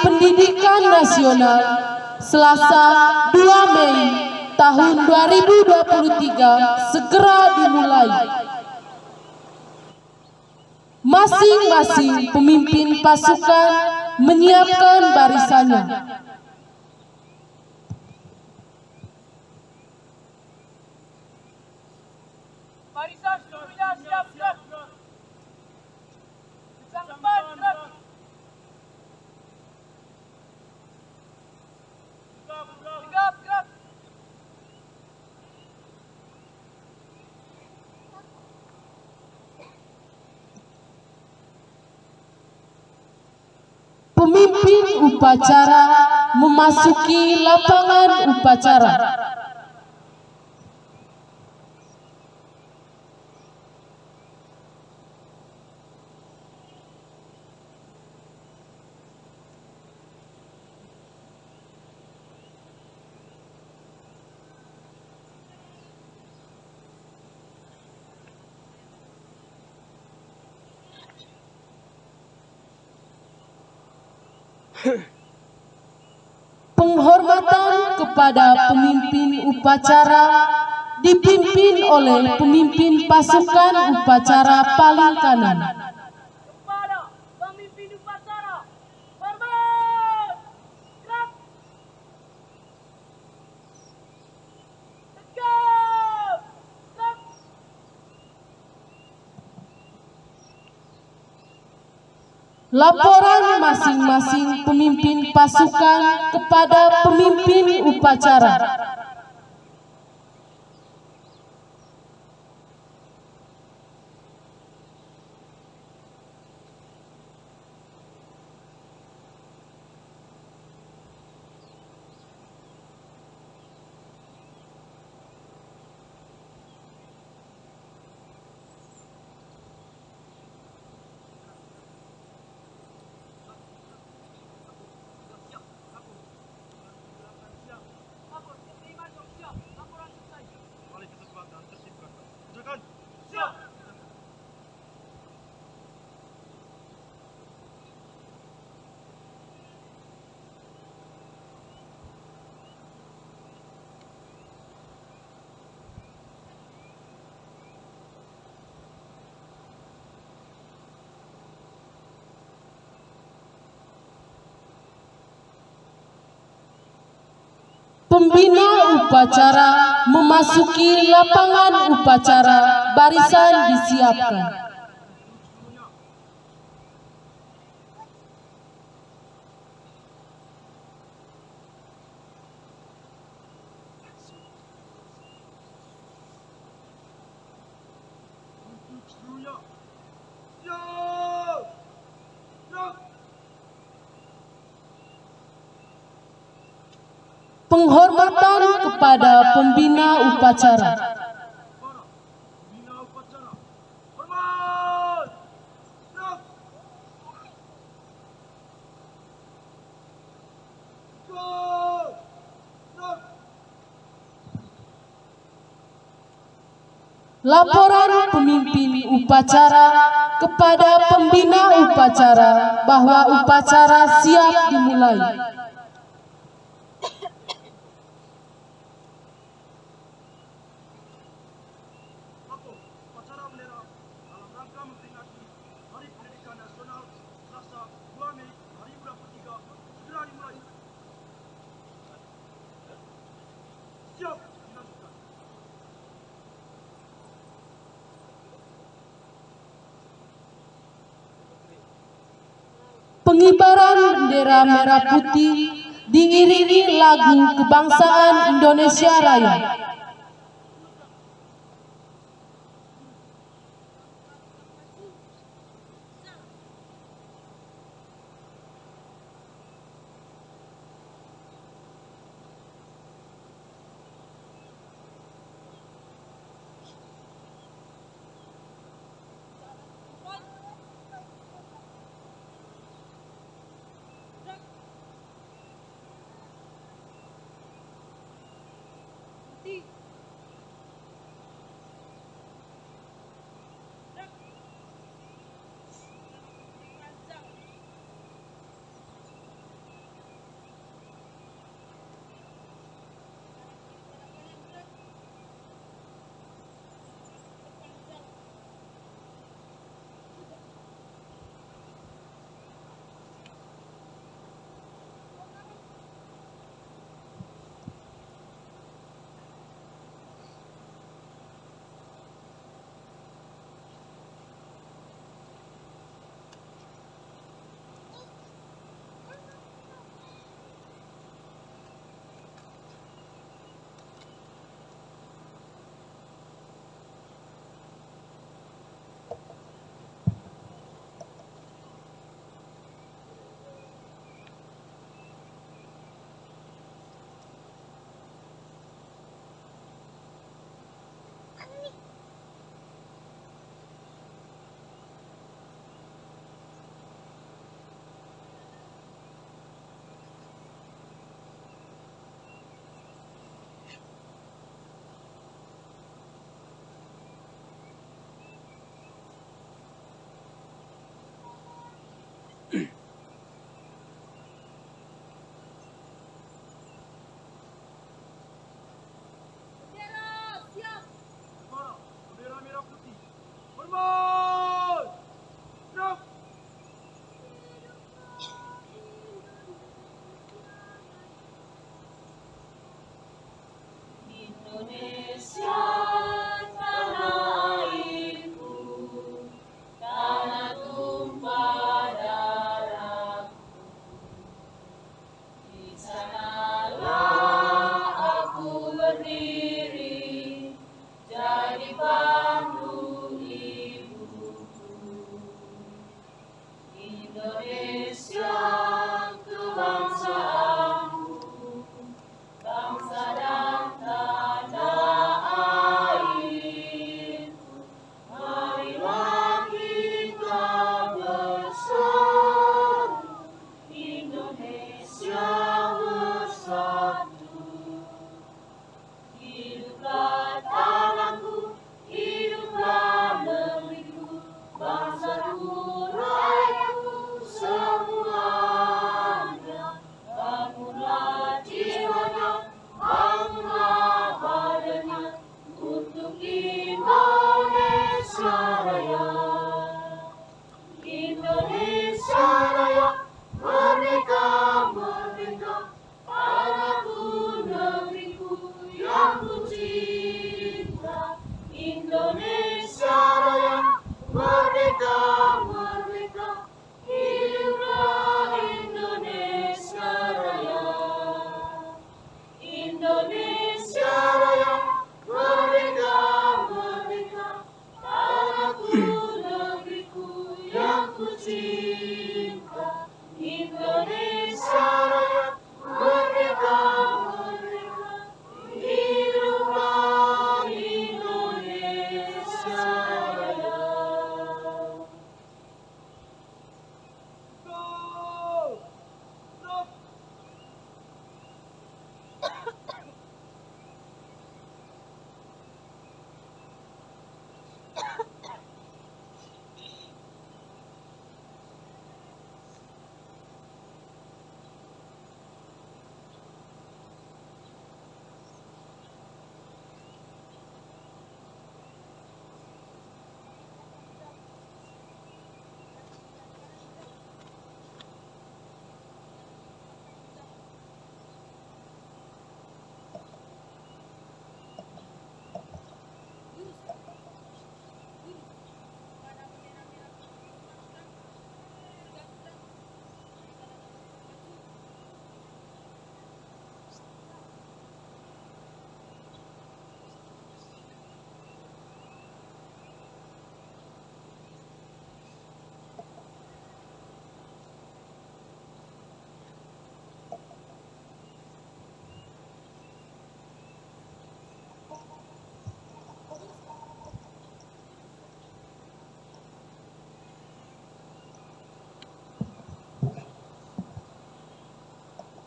Pendidikan Nasional Selasa 2 Mei tahun 2023 segera dimulai. Masing-masing pemimpin pasukan menyiapkan barisannya. Barisan seluruhnya siap, gerak. Sang depan, gerak. Tegap, gerak. Pemimpin upacara memasuki lapangan upacara. Penghormatan kepada pemimpin upacara dipimpin oleh pemimpin pasukan upacara paling kanan. Kepada pemimpin upacara, hormat. Gerak. Tegap. Gerak. Laporan masing-masing pemimpin pasukan kepada pemimpin upacara. Pembina upacara memasuki lapangan upacara, barisan disiapkan. Penghormatan kepada pembina upacara. Hormat. Gerak. Gerak. Laporan pemimpin upacara kepada pembina upacara bahwa upacara siap dimulai. Upacara bendera dalam rangka memperingati Hari Pendidikan Nasional Selasa 2 Mei 2023 segera dimulai. Siap dilanjutkan. Pengibaran bendera merah putih diiringi lagu kebangsaan Indonesia Raya. Berhenti. Para bendera merah putih. Hormat! Gerak! Indonesia tanah airku, tanah tumpah darahku. Di sanalah aku berdiri, jadi pandu ibuku. Indonesia kebangsaanku, bangsa dan tanah airku. Marilah kita bersatu, Indonesia bersatu. Hiduplah tanahku, hiduplah negeriku, bangsaku, rakyatku semuanya. Bangunlah jiwanya, bangunlah badannya, untuk Indonesia Raya. Indonesia Raya, merdeka, merdeka, tanahku, negeriku yang ku cinta. Indonesia Raya, merdeka, merdeka, hiduplah Indonesia Raya. Indonesia Raya, merdeka, merdeka, tanahku, negeriku yang ku cinta. Indonesia Raya, merdeka, merdeka, hiduplah Indonesia Raya. Go! Stop!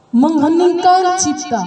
Mengheningkan cipta.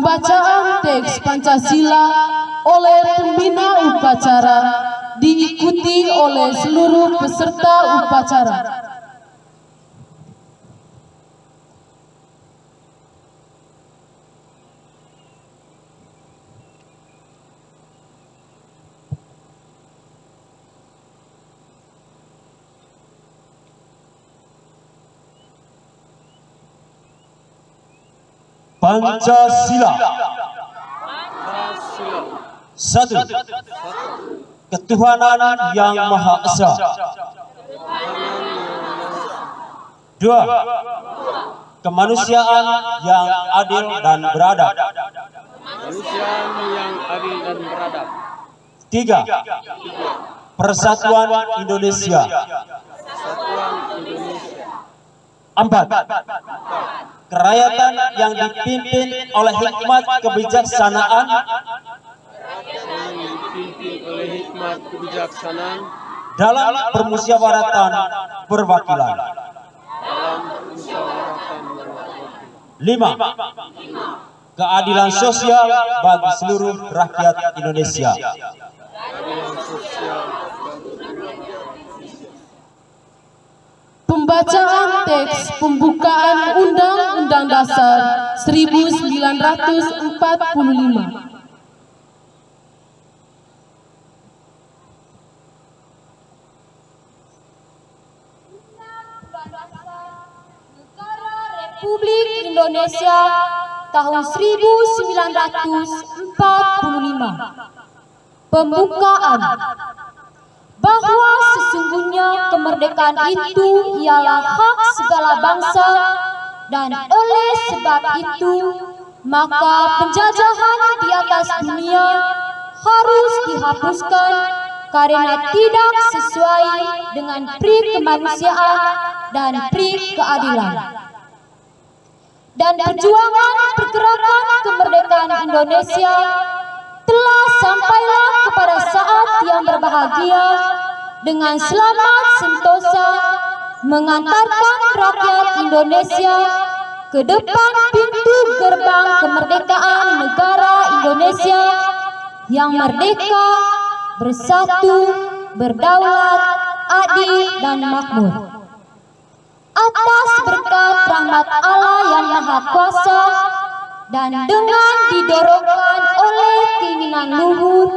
pembacaan teks Pancasila oleh pembina upacara diikuti oleh seluruh peserta upacara. Pancasila. Satu, ketuhanan yang Maha Esa. Dua, kemanusiaan yang adil dan beradab. Tiga, persatuan Indonesia. Empat, kerakyatan yang dipimpin oleh hikmat kebijaksanaan dalam permusyawaratan perwakilan. 5. Keadilan sosial bagi seluruh rakyat Indonesia. Pembacaan teks pembukaan Undang-Undang Dasar 1945. Republik Indonesia tahun 1945. Pembukaan. Bahwa sesungguhnya kemerdekaan itu ialah hak segala bangsa, dan oleh sebab itu maka penjajahan di atas dunia harus dihapuskan karena tidak sesuai dengan pri kemanusiaan dan pri keadilan. Dan perjuangan pergerakan kemerdekaan Indonesia telah sampailah kepada saat yang berbahagia dengan selamat sentosa mengantarkan rakyat Indonesia ke depan pintu gerbang kemerdekaan negara Indonesia yang merdeka, bersatu, berdaulat, adil dan makmur. Atas berkat rahmat Allah yang Maha Kuasa dan dengan didorongkan oleh keinginan luhur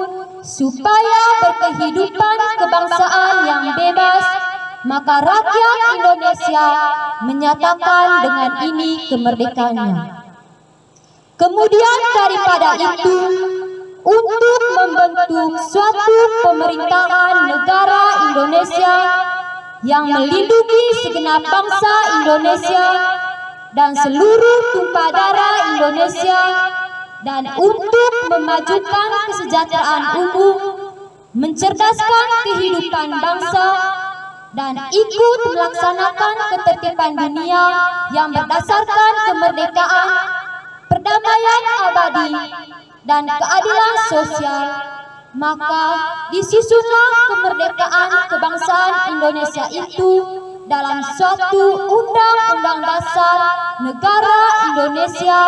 supaya berkehidupan kebangsaan yang bebas, maka rakyat Indonesia menyatakan dengan ini kemerdekaannya. Kemudian daripada itu, untuk membentuk suatu pemerintahan negara Indonesia yang melindungi segenap bangsa Indonesia dan seluruh tumpah darah Indonesia, dan untuk memajukan kesejahteraan umum, mencerdaskan kehidupan bangsa, dan ikut melaksanakan ketertiban dunia yang berdasarkan kemerdekaan, perdamaian abadi, dan keadilan sosial, maka disusunlah kemerdekaan kebangsaan Indonesia itu dalam suatu Undang-Undang Dasar Negara Indonesia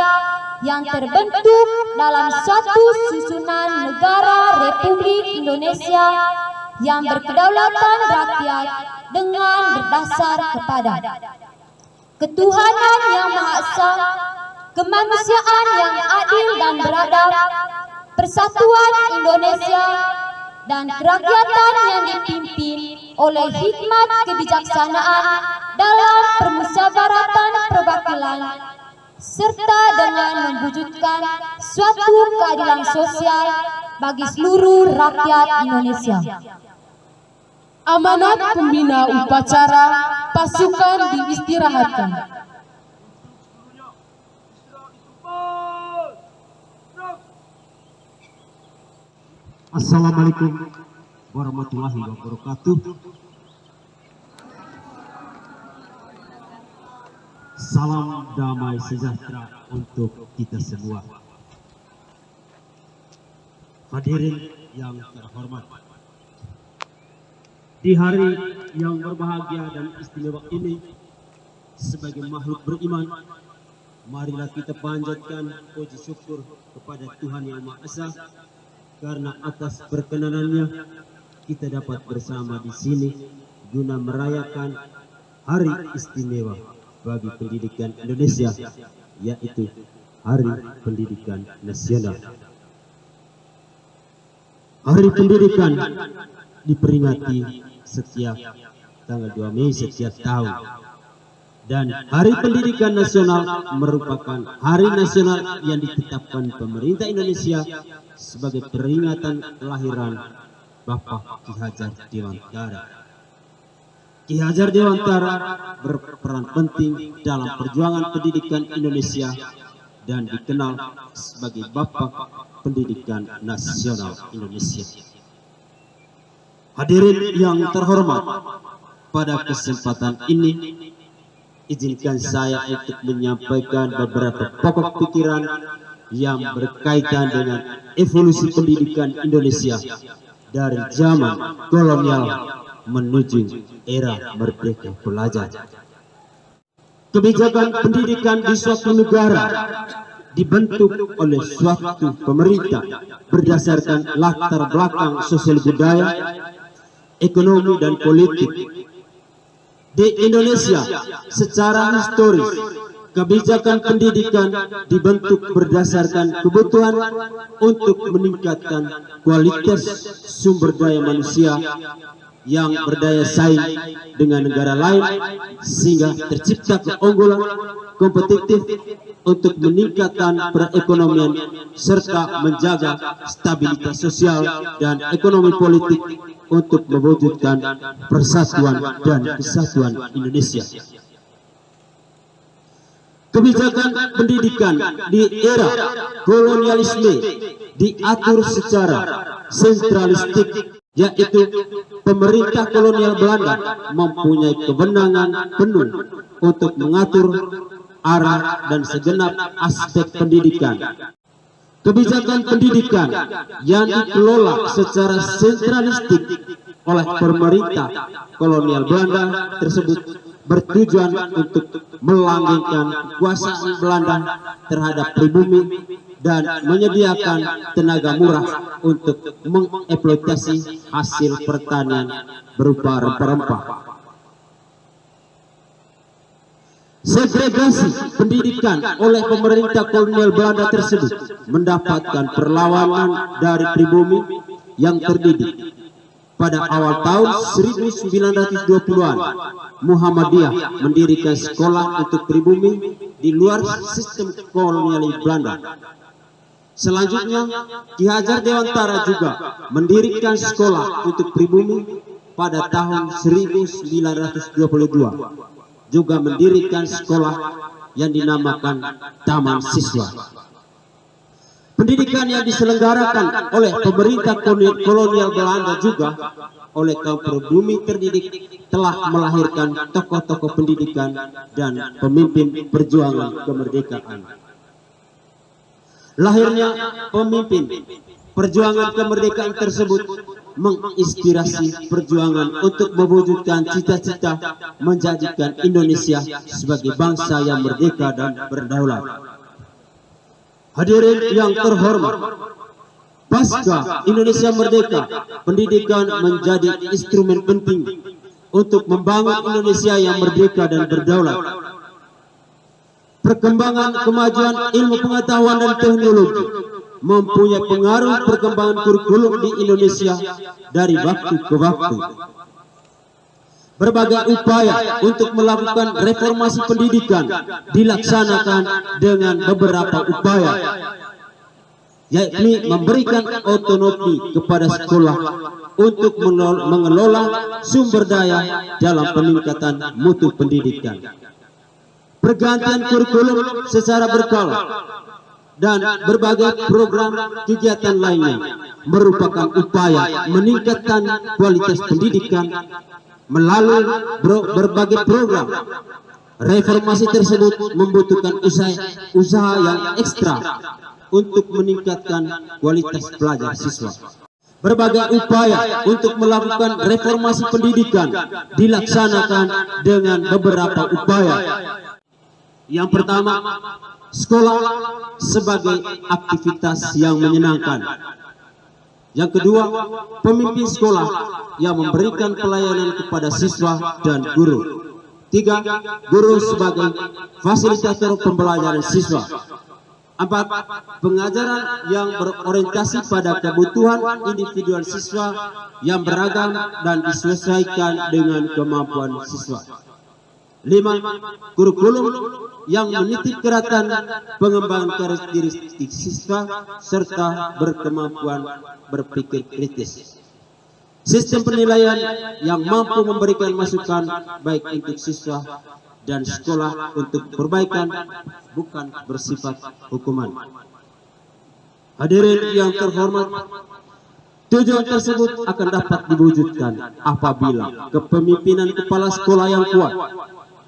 yang terbentuk dalam suatu susunan negara Republik Indonesia yang berkedaulatan rakyat dengan berdasar kepada ketuhanan yang Maha Esa, kemanusiaan yang adil dan beradab, persatuan Indonesia, dan kerakyatan yang dipimpin oleh hikmat kebijaksanaan dalam permusyawaratan perwakilan, serta dengan mewujudkan suatu keadilan sosial bagi seluruh rakyat Indonesia. Amanat pembina upacara, pasukan diistirahatkan. Assalamualaikum warahmatullahi wabarakatuh. Salam damai sejahtera untuk kita semua. Hadirin yang terhormat, di hari yang berbahagia dan istimewa ini, sebagai makhluk beriman, Marilah kita panjatkan puji syukur kepada Tuhan Yang Maha Esa, karena atas perkenanannya kita dapat bersama di sini guna merayakan hari istimewa bagi pendidikan Indonesia, yaitu Hari Pendidikan Nasional. Hari Pendidikan diperingati setiap tanggal 2 Mei setiap tahun. Dan Hari Pendidikan Nasional merupakan hari nasional yang ditetapkan pemerintah Indonesia sebagai peringatan kelahiran Bapak Ki Hajar Dewantara. Ki Hajar Dewantara berperan penting dalam perjuangan pendidikan Indonesia dan dikenal sebagai Bapak Pendidikan Nasional Indonesia. Hadirin yang terhormat, pada kesempatan ini izinkan saya untuk menyampaikan beberapa pokok pikiran yang berkaitan dengan evolusi pendidikan Indonesia dari zaman kolonial menuju era merdeka belajar. Kebijakan pendidikan di suatu negara dibentuk oleh suatu pemerintah berdasarkan latar belakang sosial budaya, ekonomi dan politik. Di Indonesia, secara historis, kebijakan pendidikan dibentuk berdasarkan kebutuhan untuk meningkatkan kualitas sumber daya manusia yang berdaya saing dengan negara lain, sehingga tercipta keunggulan kompetitif untuk meningkatkan perekonomian serta menjaga stabilitas sosial dan ekonomi politik untuk mewujudkan persatuan dan kesatuan Indonesia. Kebijakan pendidikan di era kolonialisme diatur secara sentralistik, yaitu pemerintah kolonial Belanda mempunyai kewenangan penuh untuk mengatur arah dan segenap aspek pendidikan. Kebijakan pendidikan yang dikelola secara sentralistik oleh pemerintah kolonial Belanda tersebut bertujuan untuk melanggengkan kekuasaan Belanda terhadap pribumi dan menyediakan tenaga murah untuk mengeksploitasi hasil pertanian berupa rempah-rempah. Segregasi pendidikan oleh pemerintah kolonial Belanda tersebut mendapatkan perlawanan dari pribumi yang terdidik. Pada awal tahun 1920-an, Muhammadiyah mendirikan sekolah untuk pribumi di luar sistem kolonial Belanda. Selanjutnya, Ki Hajar Dewantara juga mendirikan sekolah untuk pribumi pada tahun 1922. Juga mendirikan sekolah yang dinamakan Taman Siswa. Pendidikan yang diselenggarakan oleh pemerintah kolonial Belanda juga oleh kaum pribumi terdidik telah melahirkan tokoh-tokoh pendidikan dan pemimpin perjuangan kemerdekaan. Lahirnya pemimpin perjuangan kemerdekaan tersebut menginspirasi perjuangan untuk mewujudkan cita-cita menjadikan Indonesia sebagai bangsa yang merdeka dan berdaulat. Hadirin yang terhormat, pasca Indonesia merdeka, pendidikan menjadi instrumen penting untuk membangun Indonesia yang merdeka dan berdaulat. Perkembangan kemajuan ilmu pengetahuan dan teknologi mempunyai pengaruh perkembangan kurikulum di Indonesia dari waktu ke waktu. Berbagai upaya untuk melakukan reformasi pendidikan dilaksanakan dengan beberapa upaya, yakni memberikan otonomi kepada sekolah untuk mengelola sumber daya dalam peningkatan mutu pendidikan. Pergantian kurikulum secara berkala dan berbagai program kegiatan lainnya merupakan upaya meningkatkan kualitas pendidikan melalui berbagai program. Reformasi tersebut membutuhkan usaha yang ekstra untuk meningkatkan kualitas pelajar siswa. Berbagai upaya untuk melakukan reformasi pendidikan dilaksanakan dengan beberapa upaya, Yang pertama, sekolah sebagai aktivitas yang menyenangkan. Yang kedua, pemimpin sekolah yang memberikan pelayanan kepada siswa dan guru. Tiga, guru sebagai fasilitator pembelajaran siswa. Empat, pengajaran yang berorientasi pada kebutuhan individual siswa yang beragam dan disesuaikan dengan kemampuan siswa. Lima, kurikulum yang menitik beratkan pengembangan karakteristik siswa serta berkemampuan berpikir kritis. Sistem penilaian yang mampu memberikan masukan baik untuk siswa dan sekolah untuk perbaikan, bukan bersifat hukuman. Hadirin yang terhormat, tujuan tersebut akan dapat diwujudkan apabila kepemimpinan kepala sekolah yang kuat,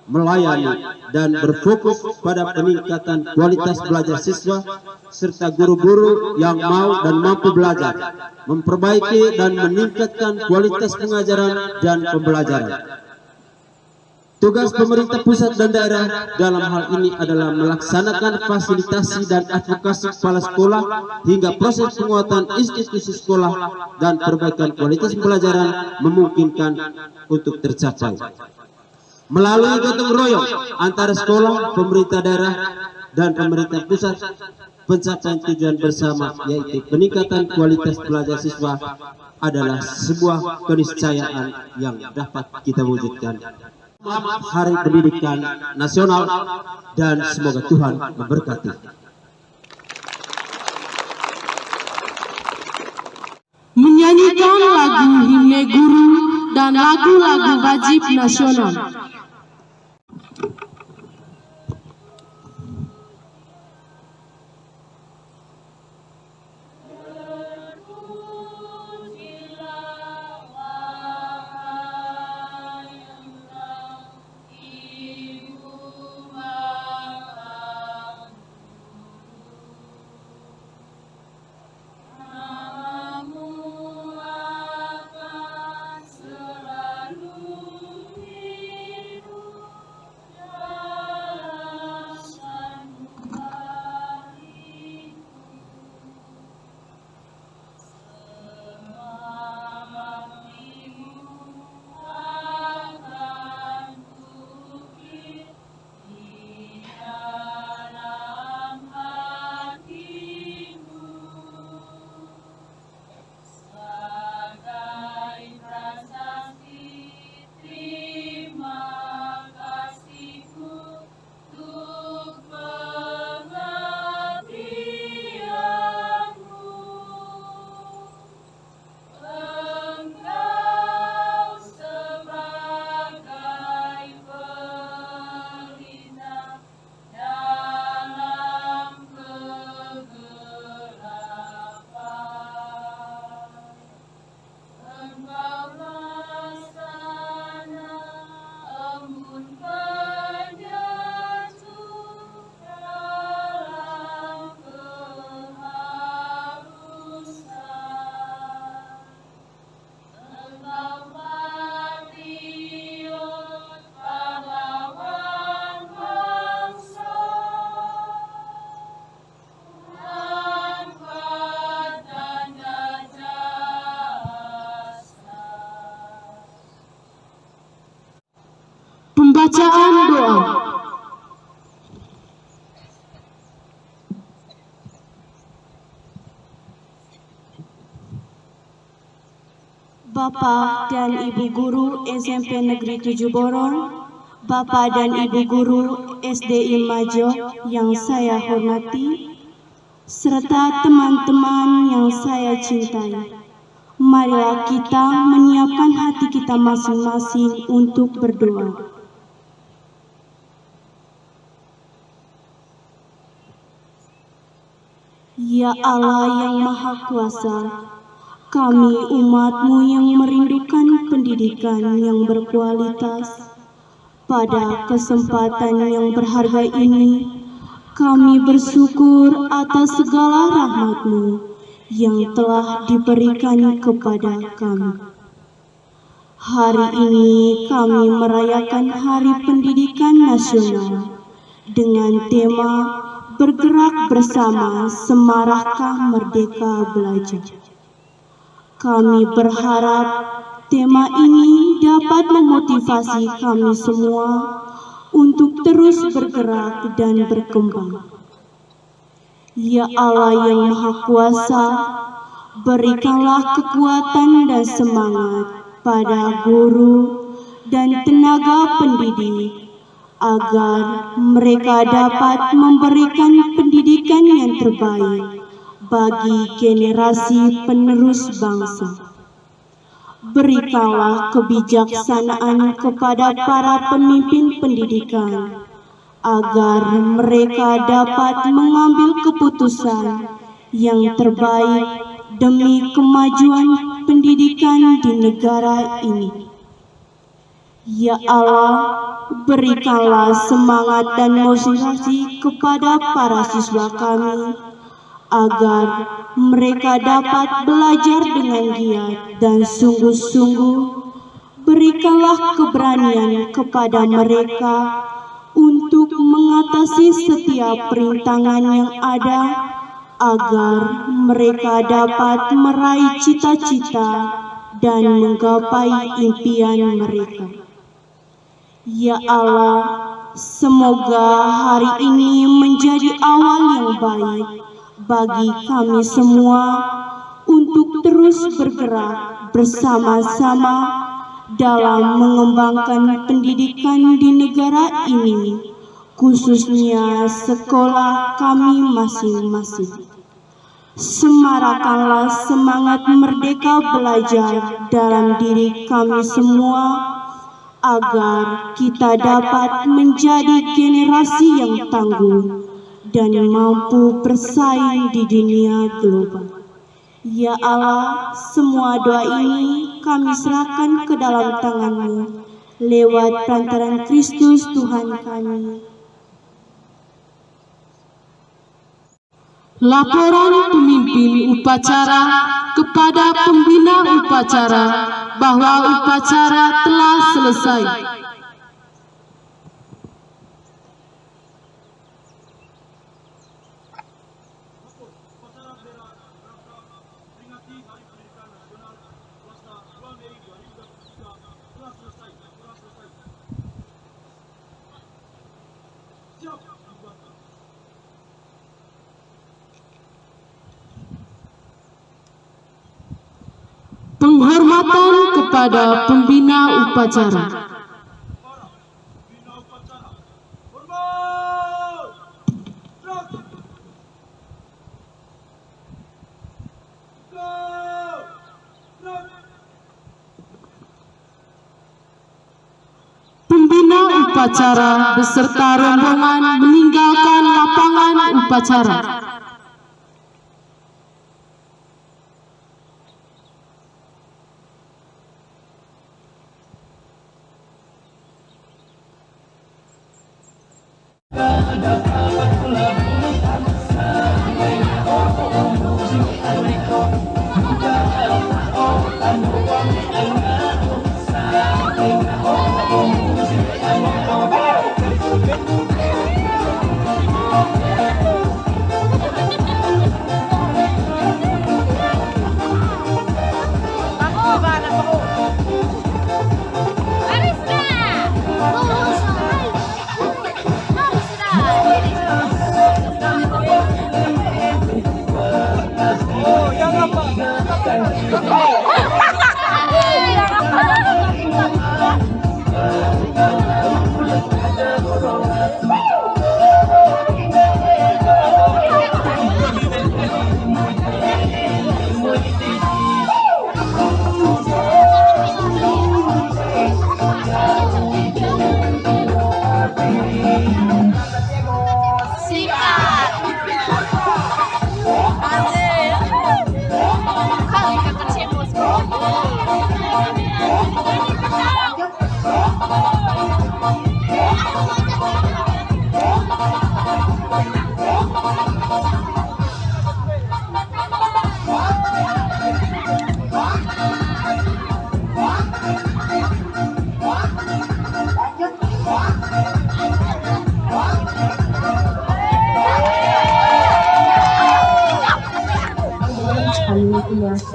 melayani dan berfokus pada peningkatan kualitas belajar siswa serta guru-guru yang mau dan mampu belajar, memperbaiki dan meningkatkan kualitas pengajaran dan pembelajaran. Tugas pemerintah pusat dan daerah dalam hal ini adalah melaksanakan fasilitasi dan advokasi kepala sekolah hingga proses penguatan institusi sekolah dan perbaikan kualitas pembelajaran memungkinkan untuk tercapai. Melalui gotong royong antara sekolah, pemerintah daerah, dan pemerintah pusat, pencapaian tujuan bersama yaitu peningkatan kualitas belajar siswa adalah sebuah keniscayaan yang dapat kita wujudkan. Hari Pendidikan Nasional, dan semoga Tuhan memberkati. Menyanyikan lagu himne guru dan lagu-lagu wajib nasional. Pembacaan doa. Bapak dan Ibu Guru SMP Negeri 7 Borong, Bapak dan Ibu Guru SDI Majo yang saya hormati, serta teman-teman yang saya cintai. Marilah kita menyiapkan hati kita masing-masing untuk berdoa. Ya Allah yang Maha Kuasa, kami umat-Mu yang merindukan pendidikan yang berkualitas, pada kesempatan yang berharga ini, kami bersyukur atas segala rahmat-Mu yang telah diberikan kepada kami. Hari ini kami merayakan Hari Pendidikan Nasional dengan tema Bergerak Bersama Semarakah Merdeka Belajar. Kami berharap tema ini dapat memotivasi kami semua untuk terus bergerak dan berkembang. Ya Allah yang Maha Kuasa, berikanlah kekuatan dan semangat pada guru dan tenaga pendidik agar mereka dapat memberikan pendidikan yang terbaik bagi generasi penerus bangsa. Berikanlah kebijaksanaan kepada para pemimpin pendidikan agar mereka dapat mengambil keputusan yang terbaik demi kemajuan pendidikan di negara ini. Ya Allah, berikanlah semangat dan motivasi kepada para siswa kami agar mereka dapat belajar dengan giat dan sungguh-sungguh. Berikanlah keberanian kepada mereka untuk mengatasi setiap perintangan yang ada agar mereka dapat meraih cita-cita dan menggapai impian mereka. Ya Allah, semoga hari ini menjadi awal yang baik bagi kami semua untuk terus bergerak bersama-sama dalam mengembangkan pendidikan di negara ini, khususnya sekolah kami masing-masing. Semarakkanlah semangat merdeka belajar dalam diri kami semua, agar kita dapat menjadi generasi yang tangguh dan mampu bersaing di dunia global. Ya Allah, semua doa ini kami serahkan ke dalam tangan-Mu lewat perantaran Kristus Tuhan kami. Laporan pemimpin upacara kepada pembina upacara bahwa upacara telah selesai. Upacara bendera rangka peringati Hari Pendidikan Nasional Selasa 2 Mei 2023 telah selesai. Siap dibubarkan. Penghormatan kepada pembina upacara. Para pembina upacara, hormat! Gerak! Go! Gerak! Pembina upacara beserta rombongan meninggalkan lapangan upacara.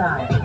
selesai.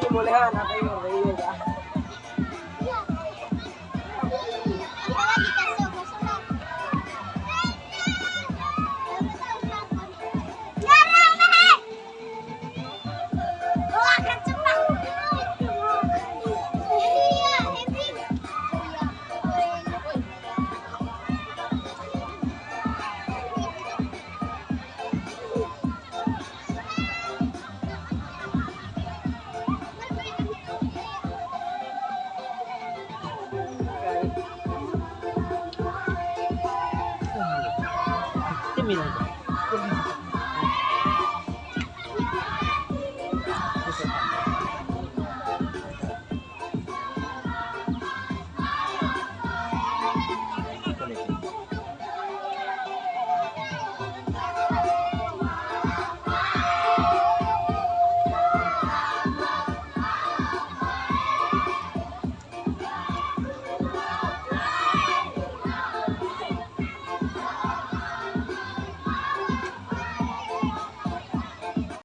bolehan apa ini ya. Minum.